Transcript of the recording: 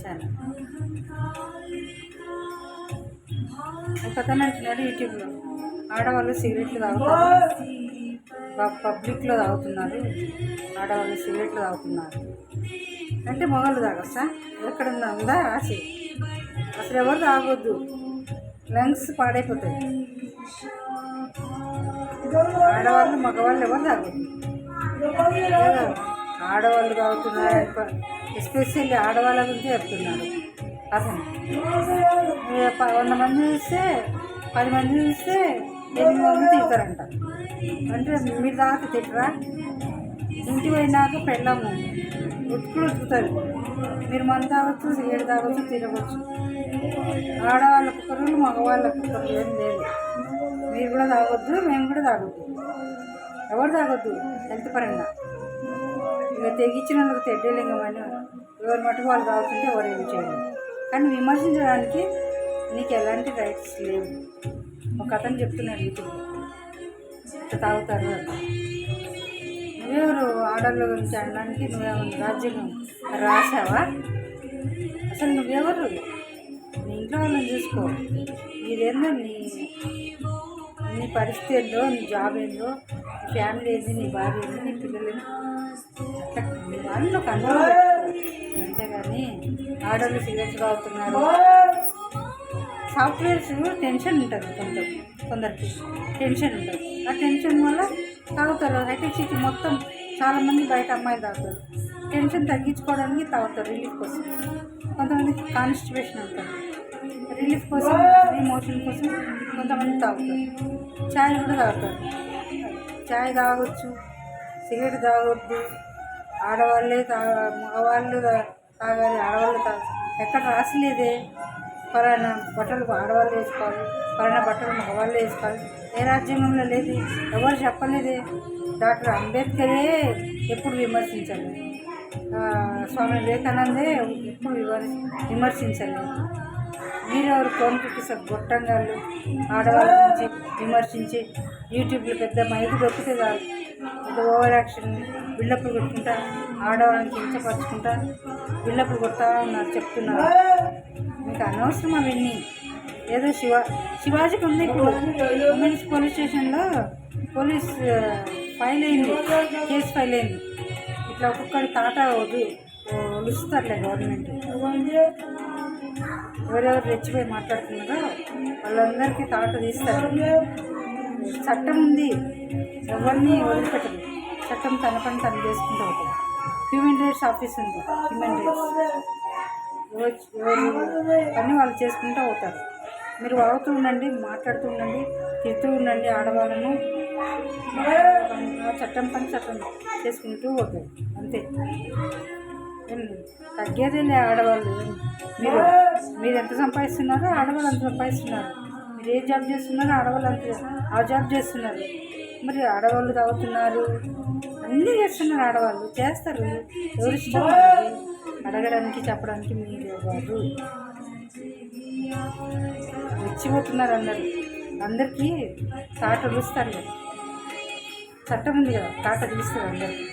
Channel. ఒకతను అంటున్నాడు యూట్యూబ్లో, ఆడవాళ్ళు సిగరెట్లు తాగుతారు, పబ్లిక్లో తాగుతున్నారు, ఆడవాళ్ళు సిగరెట్లు తాగుతున్నారు అంటే మగవాళ్ళు తాగొచ్చా? ఎక్కడన్నా ఉందా రాసి? అసలు ఎవరు తాగొద్దు, లంగ్స్ పాడైపోతాయి. ఆడవాళ్ళు మగవాళ్ళు ఎవరు తాగొద్దు. ఆడవాళ్ళు తాగుతున్నారు, ఎస్పెషల్లీ ఆడవాళ్ళ గురించి చెప్తున్నారు. అసలు 100 మంది చూస్తే 10 మంది చూస్తే 8 మంది తిడతారంట. అంటే మీరు తాగితే తిట్టరా? ఇంటికి పోయినాక పెళ్ళము ఉతుకుతుంది. మీరు మందు తాగొచ్చు, సిగరెట్ తాగొచ్చు, తిరగచ్చు. ఆడవాళ్ళకు ఒకరు, మగవాళ్ళకు ఒకరు ఏం లేదు. మీరు కూడా తాగొద్దు, మేము కూడా తాగొద్దు, ఎవరు తాగొద్దు హెల్త్ పరంగా. ఇక తెగించిన వాళ్ళకి తెడ్డేలింగమని ఎవరి మటుకు వాళ్ళు తాగుతుంటే ఎవరు ఏం చేయలేదు. కానీ విమర్శించడానికి నీకు ఎలాంటి రైట్స్ లేవు. ఒక అతను చెప్తున్నాడు యూట్యూబ్లో ఇట్లా తాగుతారు అంట. నువ్వెవరు ఆడవాళ్ళ గురించి అనడానికి? నువ్వేమన్నా రాజ్యాంగం రాసావా? అసలు నువ్వెవరు? నీ ఇంట్లో వాళ్ళని చూసుకో. నీదేందో నీ పరిస్థితి ఏందో, నీ జాబ్ ఏందో, నీ ఫ్యామిలీ ఏంది, నీ భార్య ఏంది, నీ పిల్లలు ఏంది, వాళ్ళు కంట్రోల్ పెట్టుకో. అంతేగాని ఆడవాళ్ళు సిగరెట్లు తాగుతున్నారు. సాఫ్ట్వేర్స్ టెన్షన్ ఉంటుంది, కొందరికి టెన్షన్ ఉంటుంది. ఆ టెన్షన్ వల్ల తాగుతారు. హైటెక్ సిటీ మొత్తం చాలామంది బయట అమ్మాయిలు తాగుతారు. టెన్షన్ తగ్గించుకోవడానికి తాగుతారు, రిలీఫ్ కోసం. కొంతమంది కాన్స్టిపేషన్ ఉంటుంది, రిలీఫ్ కోసం, ఎమోషన్ కోసం కొంతమంది తాగుతారు. చాయ్ కూడా తాగుతారు. చాయ్ తాగొచ్చు, సిగరెట్ తాగొద్దు, ఆడవాళ్ళే మగవాళ్ళు తాగాలి, ఆడవాళ్ళు ఎక్కడ రాసిలేదే. పలానా బట్టలు ఆడవాళ్ళు వేసుకోవాలి, పలానా బట్టలు మగవాళ్ళు వేసుకోవాలి. ఏ రాజ్యాంగంలో లేదు, ఎవరు చెప్పలేదే. డాక్టర్ అంబేద్కరే ఎప్పుడు విమర్శించాలి, స్వామి వివేకానందే ఎప్పుడు విమర్శించాలి. మీరెవరు కోన్పిస్తారు గొట్టంగాళ్ళు ఆడవాళ్ళ గురించి విమర్శించి యూట్యూబ్లో పెద్ద మైకు దొరికితే కాదు, పెద్ద ఓవర్ యాక్షన్ బిల్డప్లు కొట్టుకుంటా, ఆడవాళ్ళని కించపరుచుకుంటా బిల్డప్లు కొడతా ఉన్నారు, చెప్తున్నారు. మీకు అనవసరం అవన్నీ. ఏదో శివాజీకి ఉంది. ఇప్పుడు ఉమెన్స్ పోలీస్ స్టేషన్లో పోలీస్ ఫైల్ అయింది, కేసు ఫైల్ అయింది. ఇట్లా ఒక్కొక్కటి తాట ఒలుస్తారులే గవర్నమెంట్. ఎవరెవరు రెచ్చిపోయి మాట్లాడుతున్నారో వాళ్ళందరికీ తాట తీస్తారు. చట్టం ఉంది, ఎవరిని వదిలిపెట్టదు. చట్టం తన పని తను చేసుకుంటూ ఉంటుంది. హ్యూమన్ రైట్స్ ఆఫీస్ ఉంది, హ్యూమన్ రైట్స్ ఎవరు పని వాళ్ళు చేసుకుంటూ అవుతారు. మీరు వాగుతూ ఉండండి, మాట్లాడుతూ ఉండండి, తిడుతూ ఉండండి ఆడవాళ్ళను. చట్టం పని చట్టం చేసుకుంటూ పోతారు, అంతే. తగ్గేదేలే ఆడవాళ్ళు. మీరు ఎంత సంపాదిస్తున్నారో ఆడవాళ్ళు అంత సంపాదిస్తున్నారు. మీరు ఏ జాబ్ చేస్తున్నారో ఆడవాళ్ళు అంత ఆ జాబ్ చేస్తున్నారు. మరి ఆడవాళ్ళు తాగుతున్నారు, అన్నీ చేస్తున్నారు. ఆడవాళ్ళు చేస్తారు, ఎవరు ఇష్టం అడగడానికి చెప్పడానికి మీరు ఎవరు. రెచ్చిపోతున్నారు అందరు. అందరికీ తాట పిలుస్తారు కదా, చట్టం ఉంది కదా, తాట పిలుస్తారు అందరికీ.